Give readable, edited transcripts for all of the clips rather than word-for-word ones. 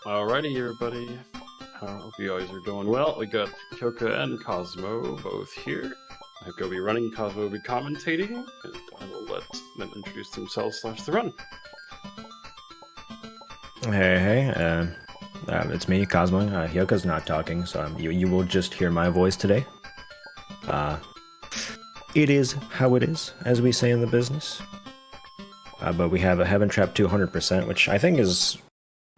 Alrighty, everybody. I hope you guys are doing well. We got Hyoka and Cosmo both here. Hyoka will be running, Cosmo will be commentating, and I will let them introduce themselves / the run. Hey, it's me, Cosmoing. Hyoka's not talking, so you will just hear my voice today. It is how it is, as we say in the business. But we have a HeavenTrap 200%, which I think is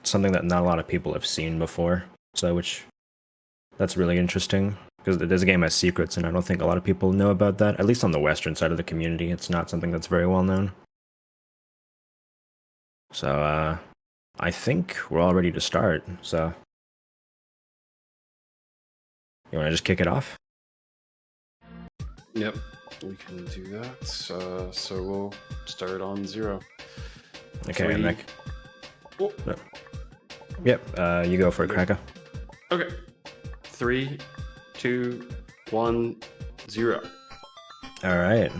something that not a lot of people have seen before. So, that's really interesting, because this game has secrets, and I don't think a lot of people know about that. At least on the western side of the community, it's not something that's very well known. So, I think we're all ready to start, so... You want to just kick it off? Yep, we can do that. So we'll start on 0. Okay, Nick. Oh. No. Yep, you go for it, Kraka. Okay. 3, 2, 1, 0. Alright.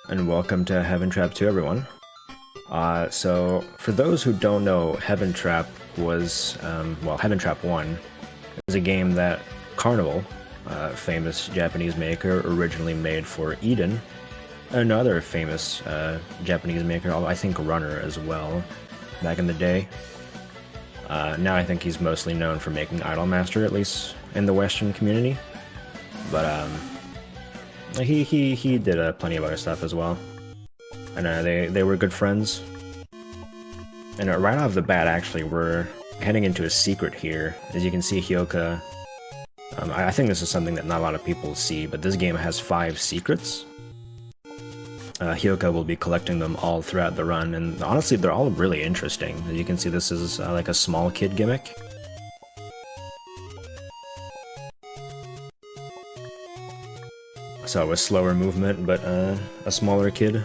And welcome to HeavenTrap 2, everyone. So, for those who don't know, HeavenTrap was, HeavenTrap 1 is a game that Carnival, famous Japanese maker, originally made for Eden. Another famous Japanese maker, I think Runner as well, back in the day. Now I think he's mostly known for making Idolmaster, at least in the Western community. But he did plenty of other stuff as well. And they were good friends. And right off the bat, actually, we're heading into a secret here. As you can see, Hyoka... I think this is something that not a lot of people see, but this game has 5 secrets. Hyoka will be collecting them all throughout the run, and honestly, they're all really interesting. As you can see, this is like a small kid gimmick. So a slower movement, but a smaller kid.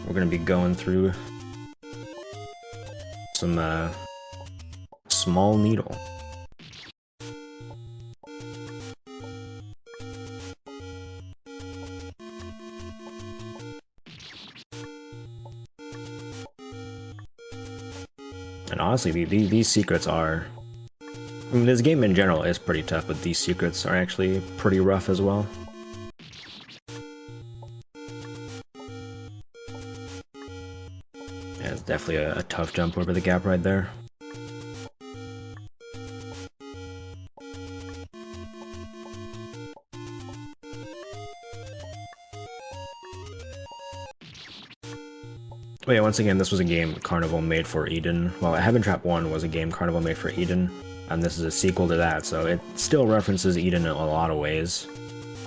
We're gonna be going through some small needle. And honestly, these secrets are... I mean, this game in general is pretty tough, but these secrets are actually pretty rough as well. Yeah, it's definitely a tough jump over the gap right there. But yeah, once again, this was a game Carnival made for Eden. Well, HeavenTrap 1 was a game Carnival made for Eden, and this is a sequel to that, so it still references Eden in a lot of ways.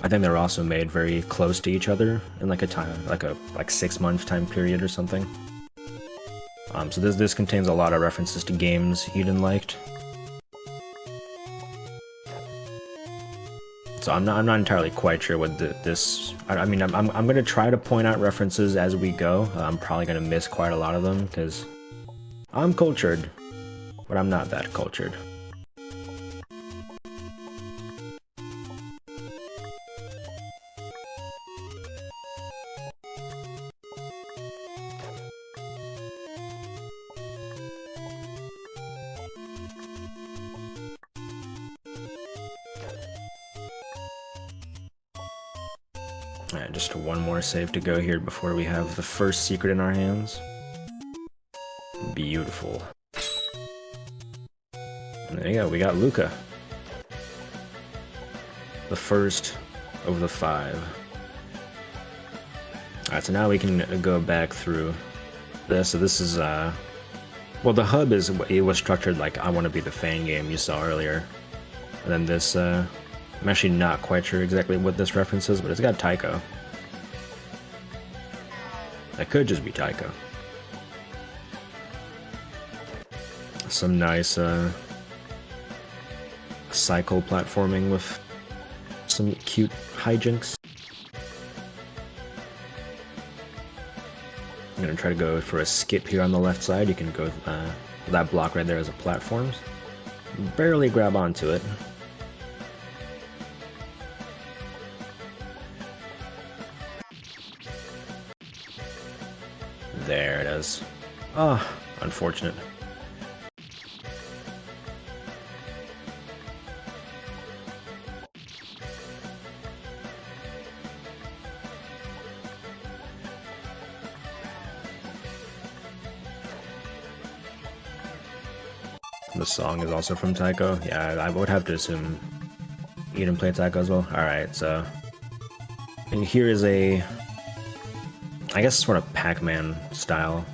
I think they were also made very close to each other in like a 6-month time period or something. So this contains a lot of references to games Eden liked. So I'm not entirely quite sure what this... I mean, I'm gonna try to point out references as we go. I'm probably gonna miss quite a lot of them, because I'm cultured, but I'm not that cultured. Alright, just one more save to go here before we have the first secret in our hands. Beautiful. And there you go, we got Luca. The first of the 5. Alright, so now we can go back through this. So this is, well, the hub it was structured like I Wanna Be The Fangame you saw earlier. And then this, I'm actually not quite sure exactly what this reference is, but it's got Taiko. That could just be Taiko. Some nice cycle platforming with some cute hijinks. I'm gonna try to go for a skip here on the left side. You can go that block right there as a platform. Barely grab onto it. There it is. Ah, unfortunate. The song is also from Taiko. Yeah, I would have to assume you didn't play Taiko as well. Alright, so and here is a, I guess, sort of Pac-Man style.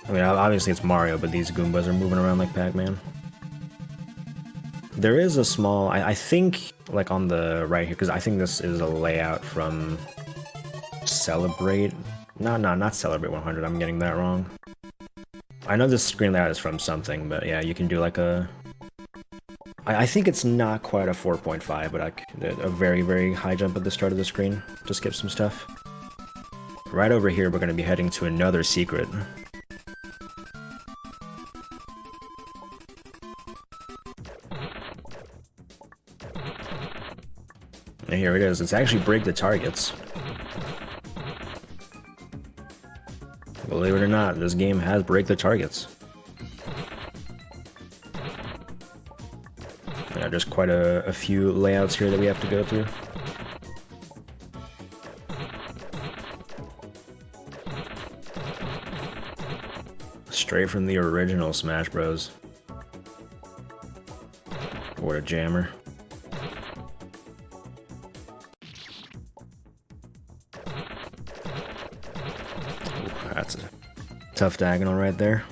I mean, obviously it's Mario, but these Goombas are moving around like Pac-Man. There is a small, I think, like on the right here, because I think this is a layout from Celebrate. No, not Celebrate 100, I'm getting that wrong. I know this screen layout is from something, but yeah, you can do like a... I think it's not quite a 4.5, but a very, very high jump at the start of the screen to skip some stuff. Right over here, we're going to be heading to another secret. And here it is. It's actually break the targets. Believe it or not, this game has break the targets. Yeah, there's quite a few layouts here that we have to go through. Straight from the original Smash Bros. What a jammer. Ooh, that's a tough diagonal right there.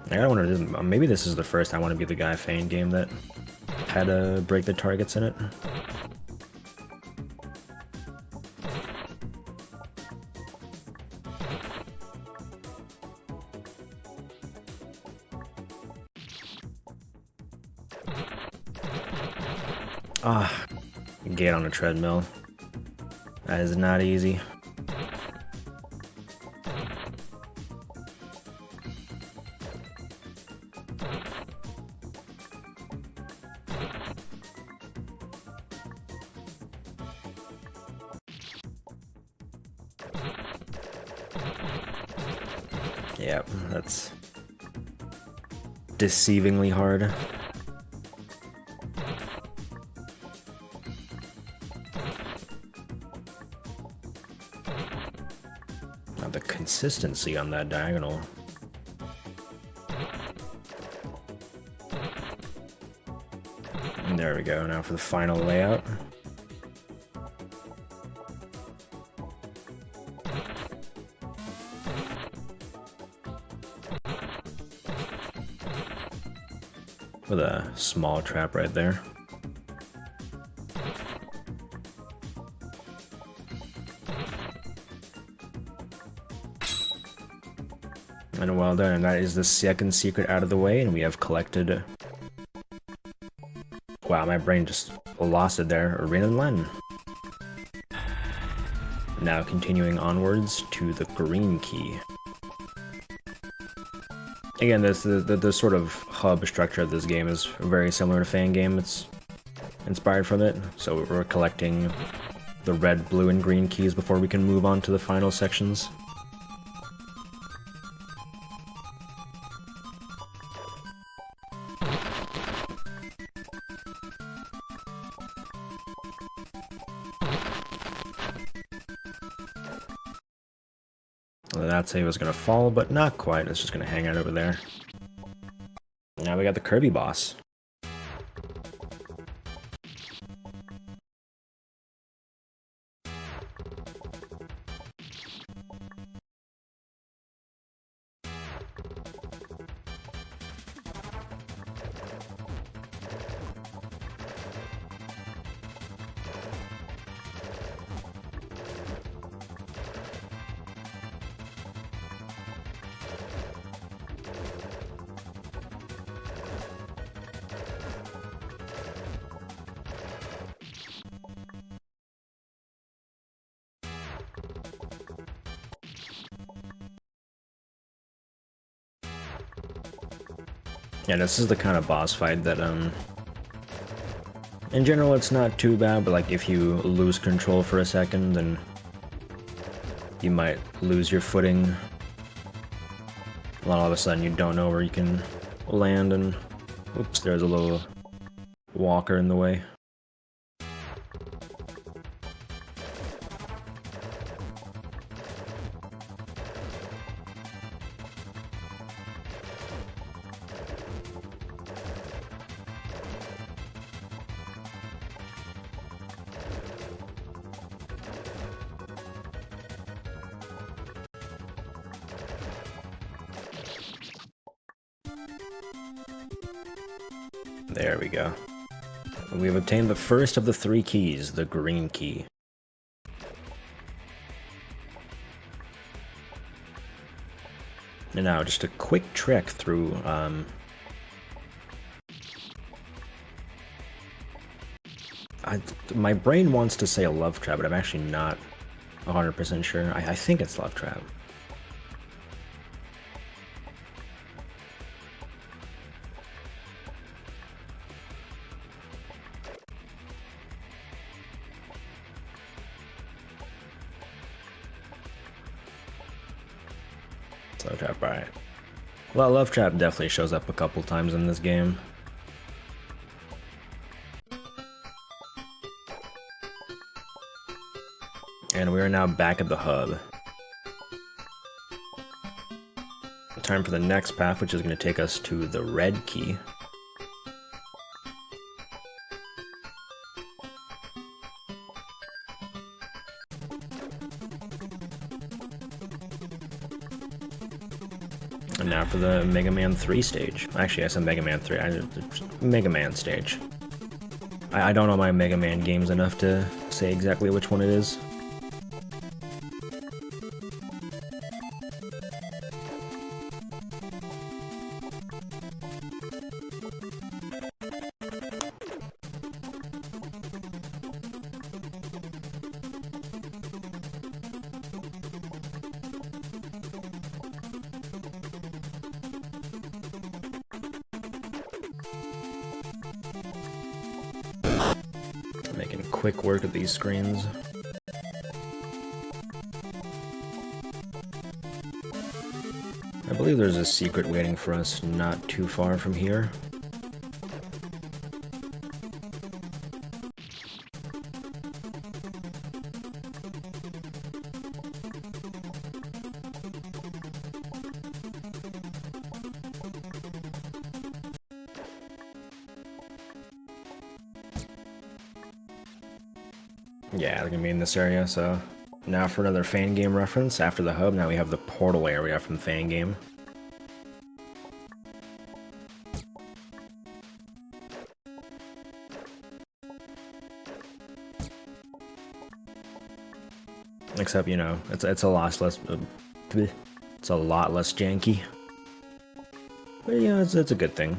I want to. Maybe this is the first I Want to Be the Guy Fangame that had a break the targets in it. Ah, gate on a treadmill. That is not easy. Yep, that's deceivingly hard. Now the consistency on that diagonal. And there we go, now for the final layout. With a small trap right there. And well done, and that is the second secret out of the way, and we have collected... Wow, my brain just lost it there. Arena Len. Now continuing onwards to the green key. Again, the sort of hub structure of this game is very similar to Fangame. It's inspired from it, so we're collecting the red, blue, and green keys before we can move on to the final sections. That save was gonna fall, but not quite. It's just gonna hang out over there. Now we got the Kirby boss. Yeah, this is the kind of boss fight that, in general it's not too bad, but like if you lose control for a second, then you might lose your footing. And all of a sudden you don't know where you can land, and oops, there's a little walker in the way. There we go. We've obtained the first of the 3 keys, the green key. And now, just a quick trek through, my brain wants to say a love trap, but I'm actually not 100% sure. I think it's love trap. Love trap, alright. Well, love trap definitely shows up a couple times in this game. And we are now back at the hub. Time for the next path, which is going to take us to the red key. And now for the Mega Man 3 stage. Actually, I said Mega Man 3. Mega Man stage. I don't know my Mega Man games enough to say exactly which one it is. Making quick work of these screens. I believe there's a secret waiting for us not too far from here. Yeah, they're gonna be in this area, so... Now for another Fangame reference, after the hub, now we have the portal area from Fangame. Except, you know, it's a lot less... it's a lot less janky. But, you know, it's a good thing.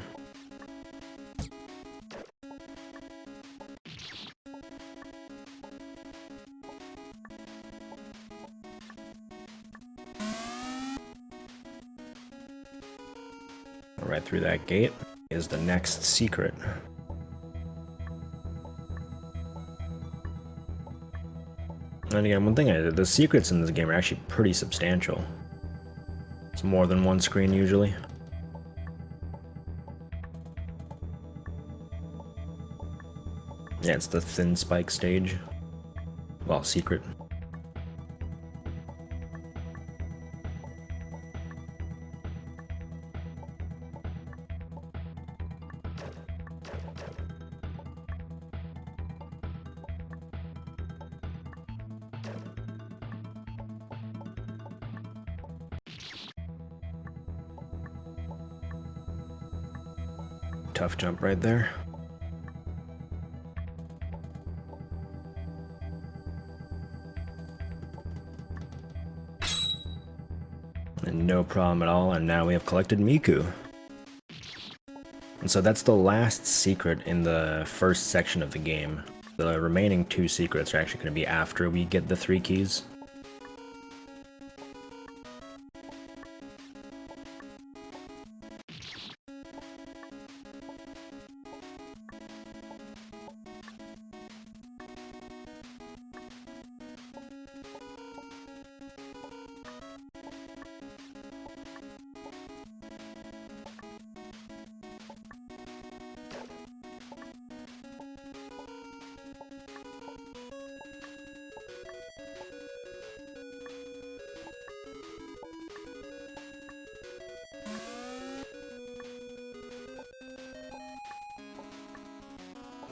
Right through that gate is the next secret. And again, one thing, the secrets in this game are actually pretty substantial. It's more than one screen usually. Yeah, it's the thin spike stage. Well, secret. Tough jump right there. And no problem at all, and now we have collected Miku. And so that's the last secret in the first section of the game. The remaining 2 secrets are actually going to be after we get the 3 keys.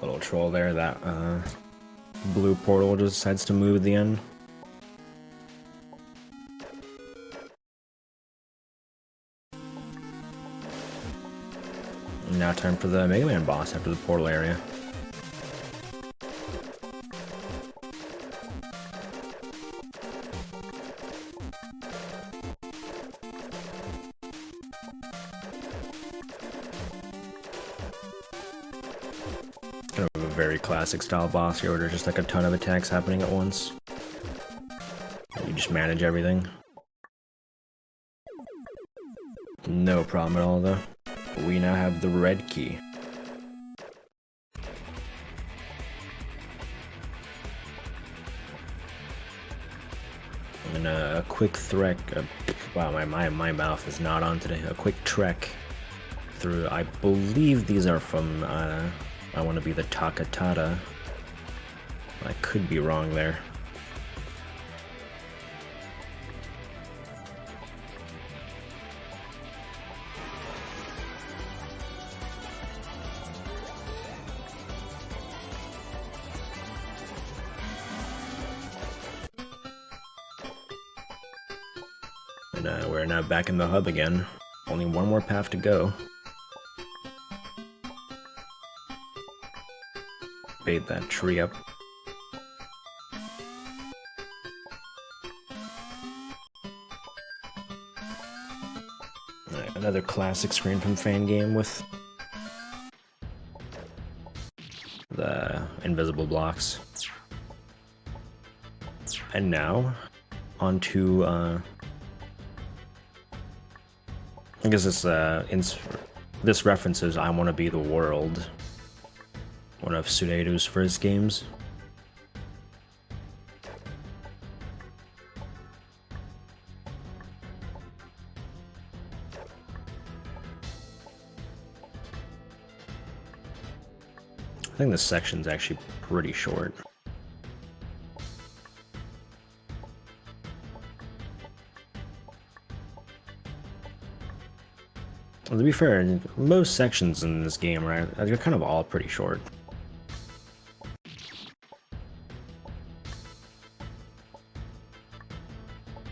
Little troll there, that blue portal just decides to move at the end. Now time for the Mega Man boss after the portal area. Kind of a very classic style boss here where there's just like a ton of attacks happening at once. You just manage everything. No problem at all though. We now have the red key. And a quick trek. Wow, my mouth is not on today. A quick trek through. I believe these are from. I want to be the Takatata. I could be wrong there. And we're now back in the hub again. Only one more path to go. Bait that tree up. Another classic screen from Fangame with the invisible blocks. And now, onto, I guess this references I Wanna Be The World, one of Tsunedo's first games. I think this section's actually pretty short. Well, to be fair, most sections in this game, right, they're kind of all pretty short.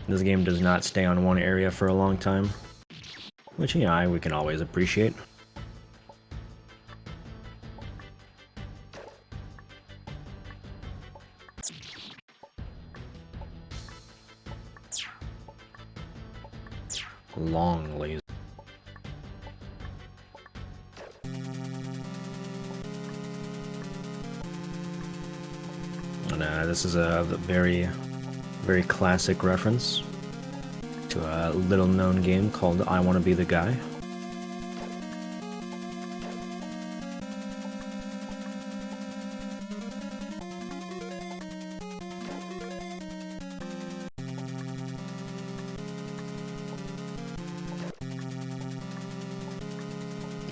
This game does not stay on one area for a long time, which, you know, we can always appreciate. Long laser. And this is a very classic reference to a little-known game called I Wanna Be The Guy.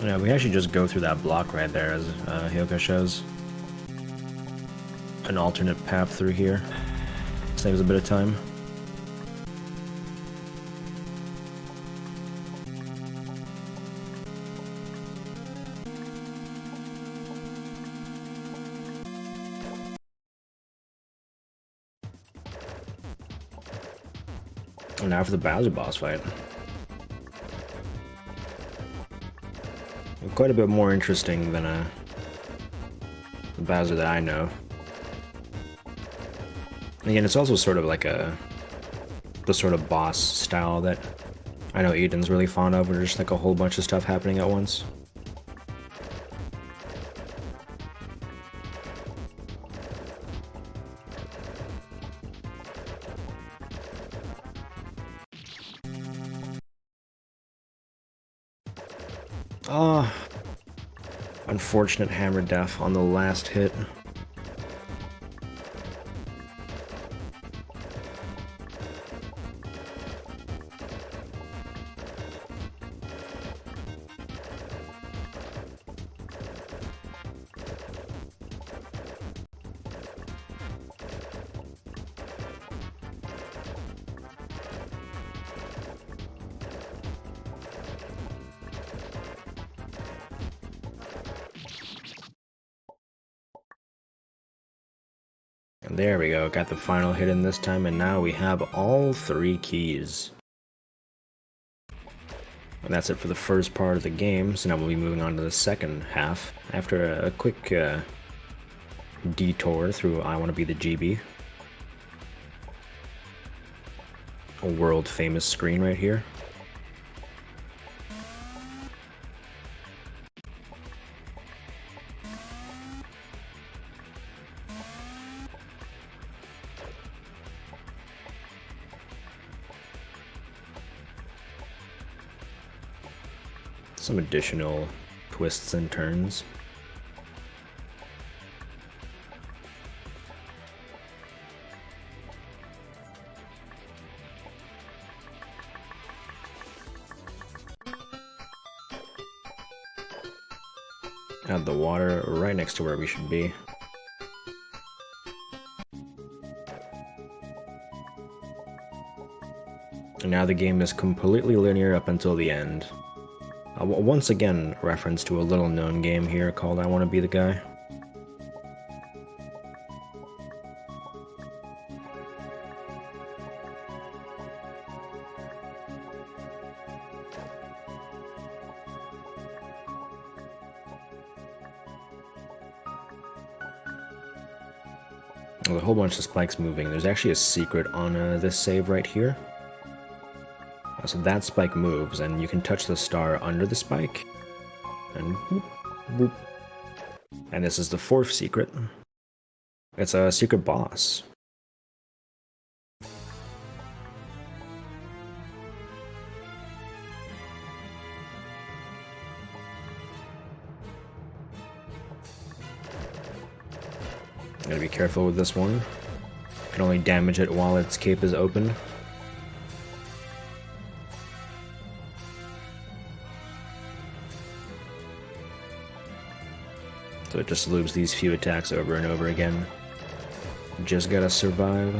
Yeah, we actually just go through that block right there, as hyoka shows. An alternate path through here. Saves a bit of time. And now for the Bowser boss fight. Quite a bit more interesting than the Bowser that I know. Again, it's also sort of like the sort of boss style that I know Eden's really fond of, where there's just like a whole bunch of stuff happening at once. Ah, unfortunate hammer death on the last hit. And there we go, got the final hit in this time, and now we have all 3 keys. And that's it for the first part of the game, so now we'll be moving on to the second half after a quick detour through I Wanna Be The GB. A world famous screen right here. Some additional twists and turns. Add the water right next to where we should be. And now the game is completely linear up until the end. Once again, reference to a little known game here called I Wanna Be The Guy. There's a whole bunch of spikes moving. There's actually a secret on this save right here. So that spike moves, and you can touch the star under the spike. And whoop, whoop. And this is the fourth secret. It's a secret boss. Gotta be careful with this one. Can only damage it while its cape is open. So it just loops these few attacks over and over again. Just gotta survive.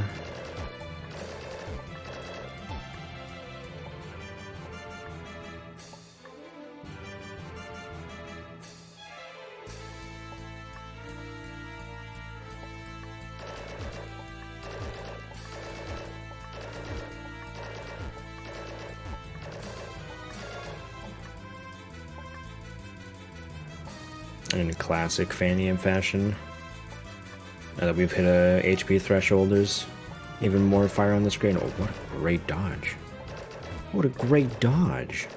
In classic Fangame fashion, now that we've hit a HP threshold, there's even more fire on the screen. Oh, what a great dodge. What a great dodge.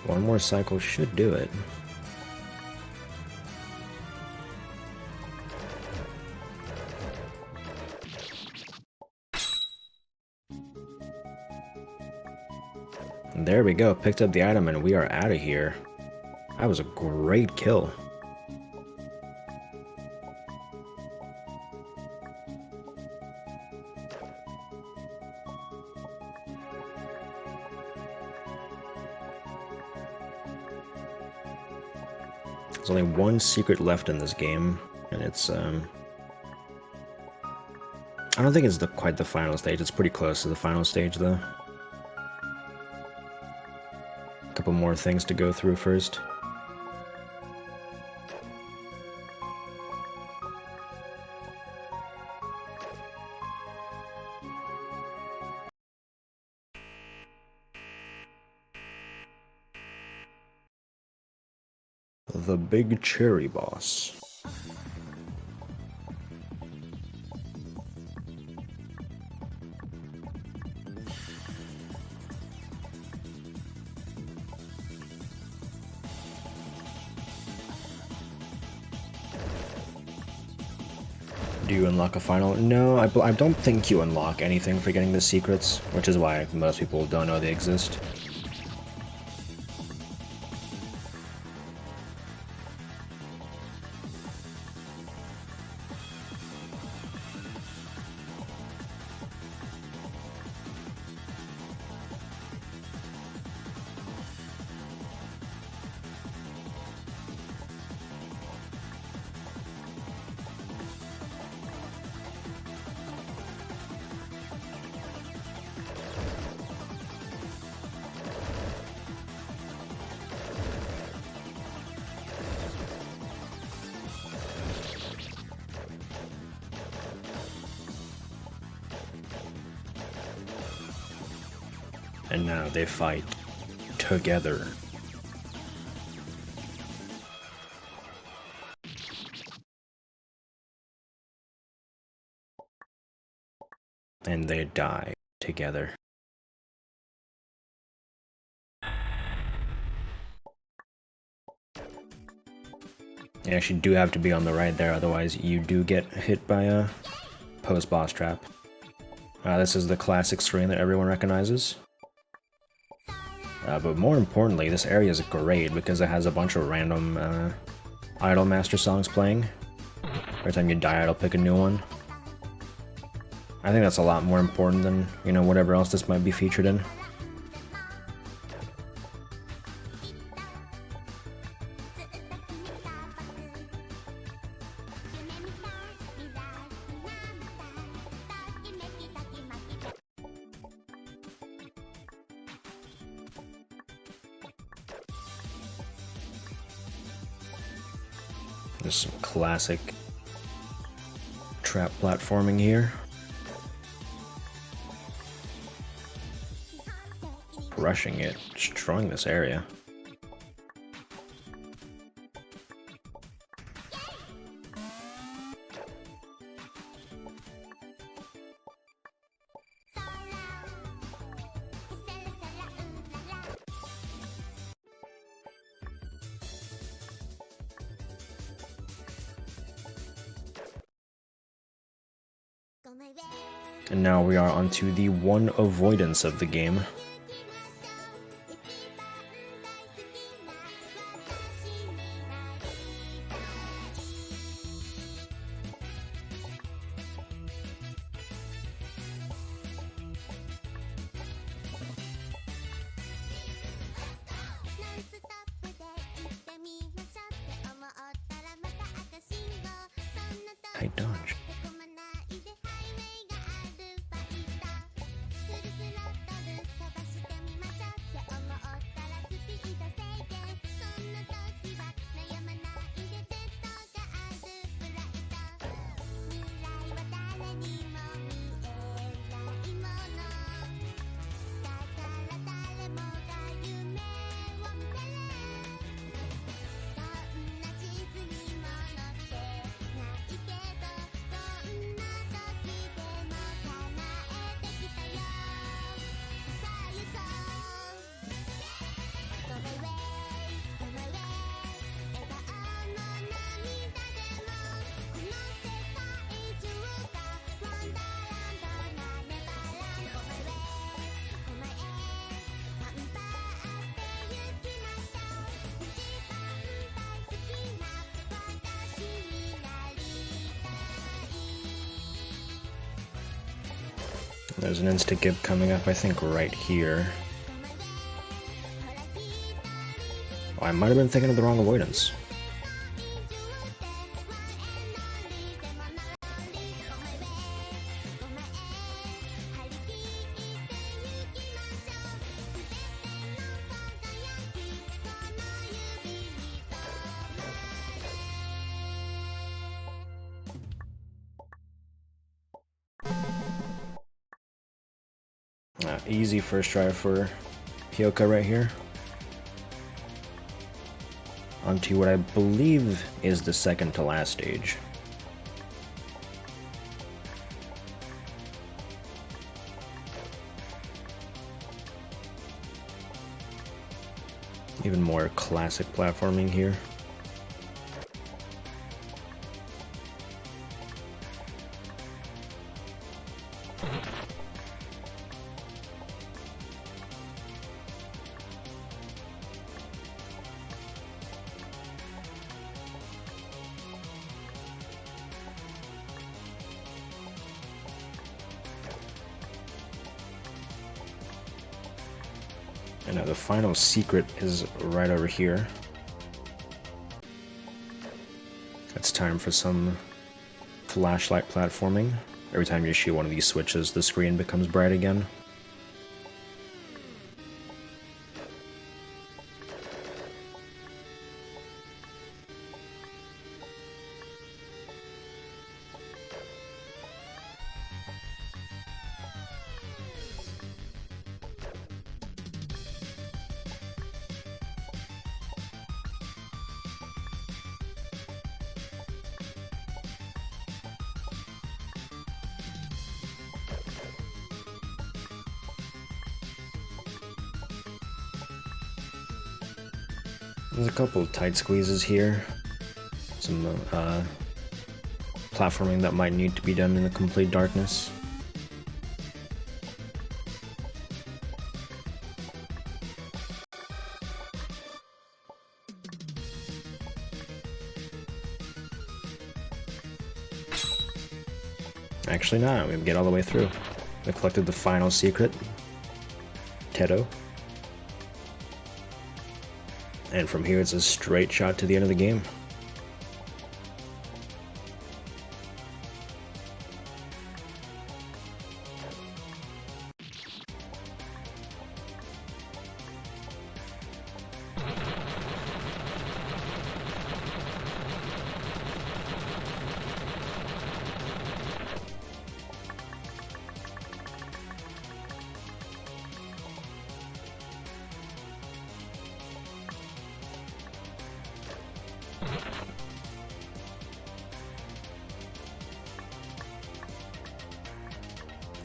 One more cycle should do it. There we go, picked up the item and we are out of here. That was a great kill. There's only one secret left in this game, and it's I don't think it's quite the final stage. It's pretty close to the final stage though. Couple more things to go through first. The Big Cherry Boss. Do you unlock a final? No, I don't think you unlock anything for getting the secrets, which is why most people don't know they exist. And now they fight together. And they die together. You actually do have to be on the right there, otherwise you do get hit by a post-boss trap. This is the classic screen that everyone recognizes. But more importantly, this area is great because it has a bunch of random Idol Master songs playing. Every time you die, it'll pick a new one. I think that's a lot more important than, you know, whatever else this might be featured in. There's some classic trap platforming here. Rushing it, destroying this area. And now we are onto the one avoidance of the game. I dodge. There's an insta-gib coming up, I think, right here. Oh, I might have been thinking of the wrong avoidance. Easy first try for hyoka right here. Onto what I believe is the second to last stage. Even more classic platforming here. And now the final secret is right over here. It's time for some flashlight platforming. Every time you shoot one of these switches, the screen becomes bright again. There's a couple of tight squeezes here. Some platforming that might need to be done in the complete darkness. Actually not, we get all the way through. I collected the final secret, Teto. And from here it's a straight shot to the end of the game.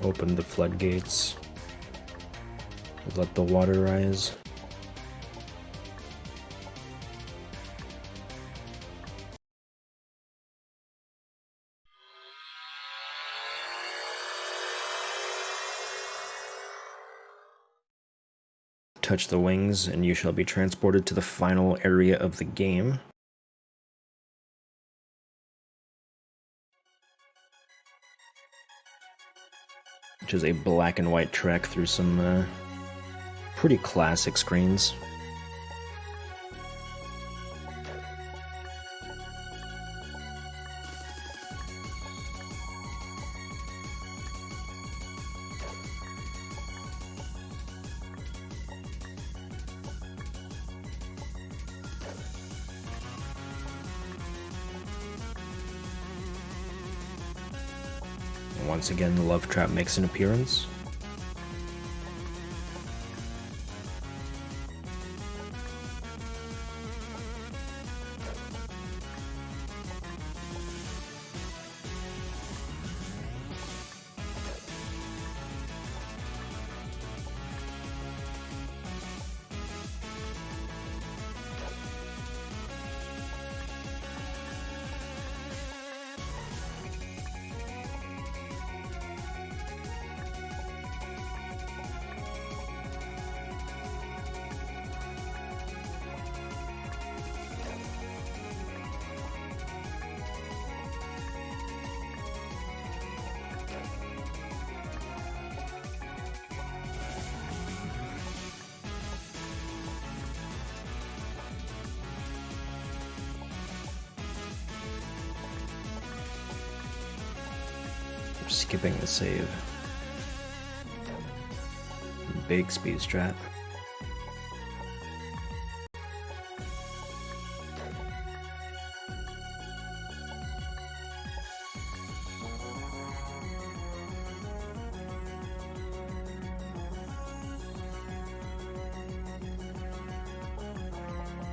Open the floodgates. Let the water rise. Touch the wings and you shall be transported to the final area of the game. Which is a black and white trek through some pretty classic screens. Once again, the love trap makes an appearance. Skipping the save. Big speed strat.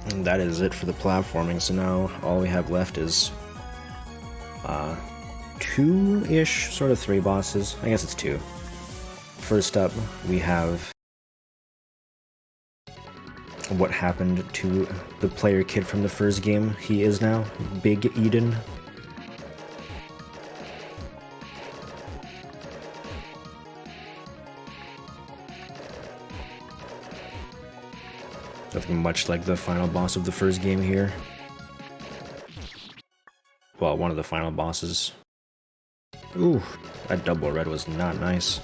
And that is it for the platforming, so now all we have left is two-ish, sort of three bosses. I guess it's two. First up, we have what happened to the player kid from the first game. He is now Big Eden. Looking much like the final boss of the first game here. Well, one of the final bosses. Ooh, that double red was not nice.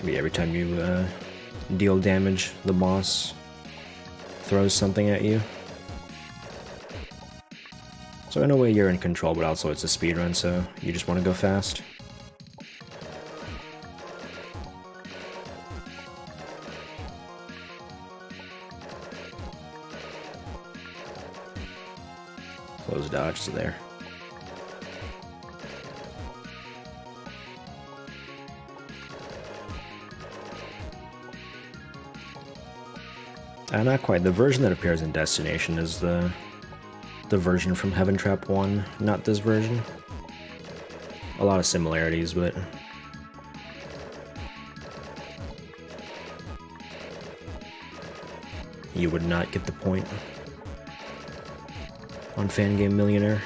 Every time you deal damage, the boss throws something at you. So in a way you're in control, but also it's a speedrun, so you just want to go fast. Close dodge to there. Not quite. The version that appears in Destination is the version from HeavenTrap 1, not this version. A lot of similarities, but you would not get the point on Fangame Millionaire.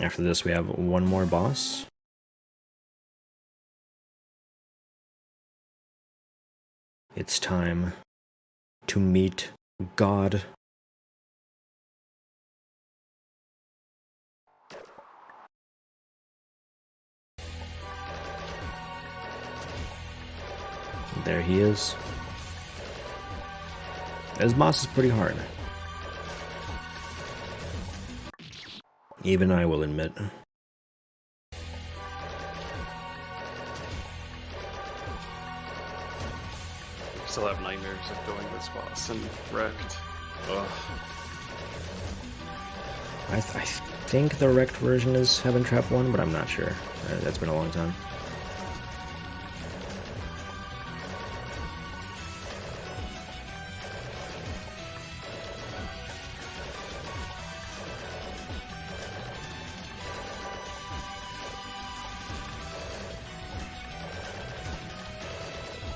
After this, we have one more boss. It's time to meet God. There he is. This boss is pretty hard. Even I will admit. Still have nightmares of going this boss and wrecked. Ugh. I think the wrecked version is HeavenTrap 1, but I'm not sure. That's been a long time.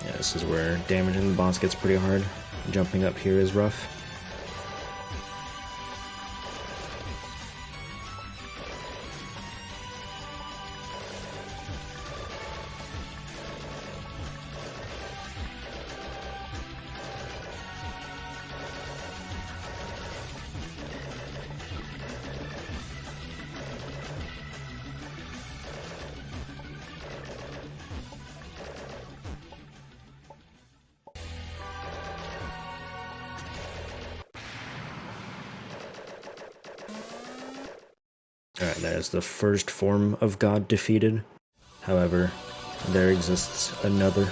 Yeah, this is where damaging the boss gets pretty hard. Jumping up here is rough. Alright, that is the first form of God defeated. However, there exists another.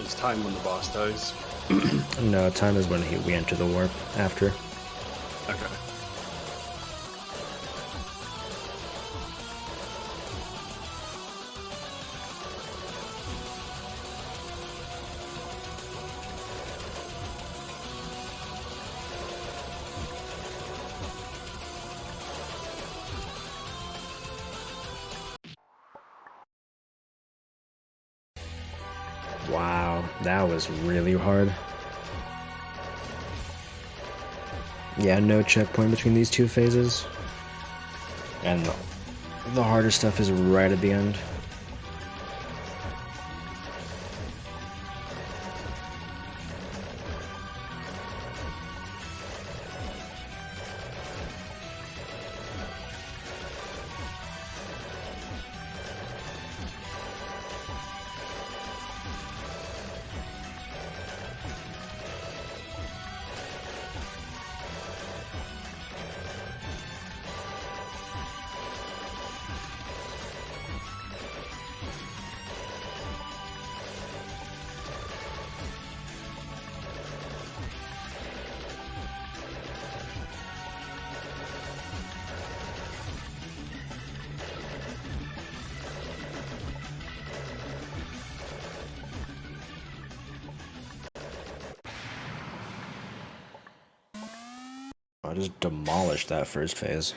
It's time when the boss dies. No, time is when we enter the warp after. Okay. Wow, that was really hard. Yeah, no checkpoint between these two phases. And the harder stuff is right at the end. I just demolished that first phase.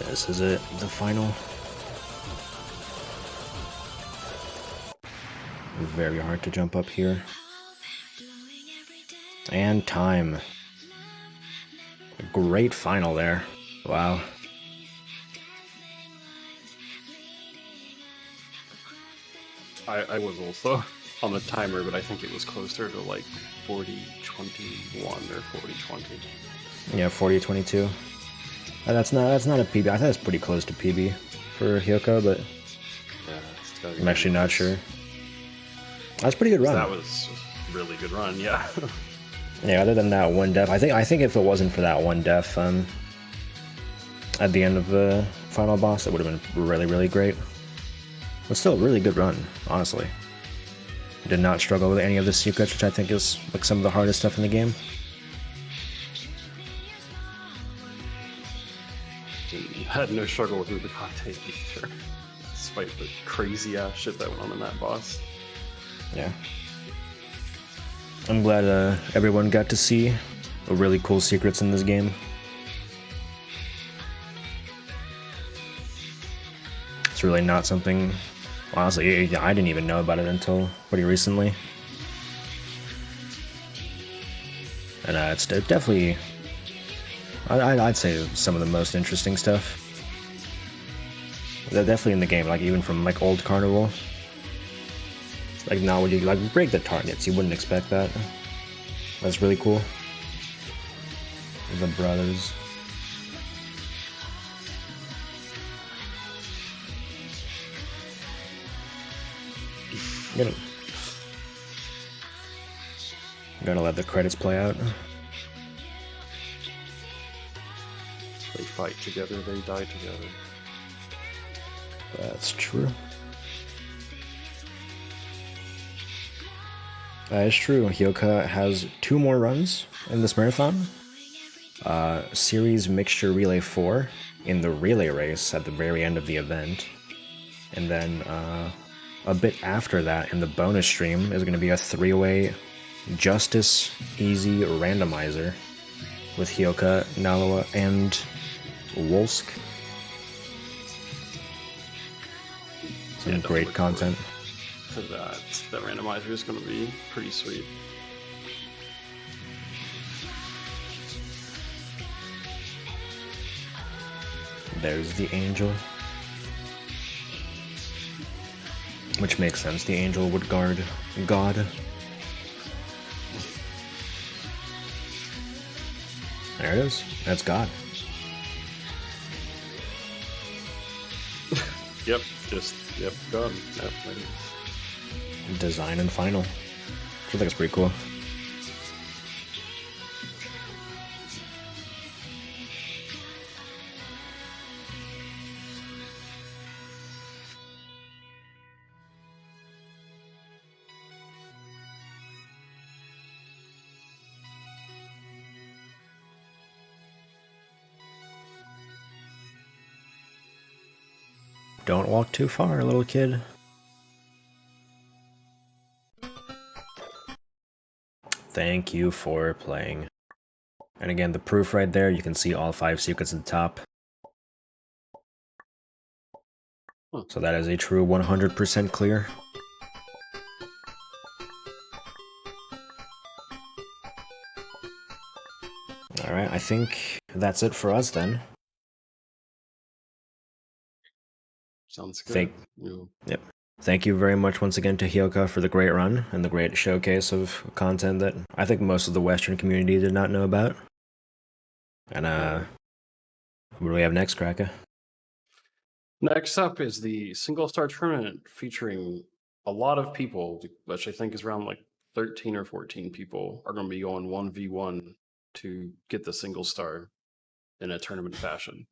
This is it, the final. Very hard to jump up here. And time. A great final there. Wow. I was also on the timer, but I think it was closer to like 40-21 or 40-20. Yeah, 40-22. That's not a PB. I thought it's pretty close to PB for hyoka, but yeah, I'm actually not sure. That's a pretty good run. That was a really good run, yeah. Yeah, other than that one death, I think if it wasn't for that one death at the end of the final boss, it would have been really, really great. But still a really good run, honestly. Did not struggle with any of the secrets, which I think is like some of the hardest stuff in the game. Had no struggle with the content either, despite the crazy ass shit that went on in that boss. Yeah. I'm glad everyone got to see the really cool secrets in this game. It's really not something, honestly, I didn't even know about it until pretty recently. And it's definitely, I'd say some of the most interesting stuff. They're definitely in the game, like even from like old Carnival. Like now when you like break the targets, you wouldn't expect that. That's really cool. The brothers. Gotta let the credits play out. They fight together, they die together. That's true. That is true. Hyoka has 2 more runs in this marathon. Series Mixture Relay 4 in the relay race at the very end of the event. And then a bit after that in the bonus stream is going to be a 3-way Justice Easy randomizer with Hyoka, Nalawa, and Wolsk. Some great content. For that randomizer is going to be pretty sweet. There's the angel. Which makes sense, the angel would guard God. There it is. That's God. Yep, God. Yep, Design and final. I think it's pretty cool. Don't walk too far, little kid. Thank you for playing. And again, the proof right there, you can see all 5 secrets at the top. So that is a true 100% clear. Alright, I think that's it for us then. Sounds good. Yep. Thank you very much once again to hyoka for the great run and the great showcase of content that I think most of the Western community did not know about. And what do we have next, Kraka? Next up is the single star tournament featuring a lot of people, which I think is around like 13 or 14 people are going to be going 1v1 to get the single star in a tournament fashion.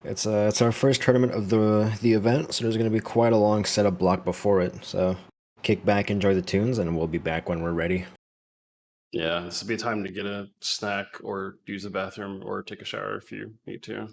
It's our first tournament of the event, so there's going to be quite a long setup block before it. So kick back, enjoy the tunes, and we'll be back when we're ready. Yeah, this will be a time to get a snack or use the bathroom or take a shower if you need to.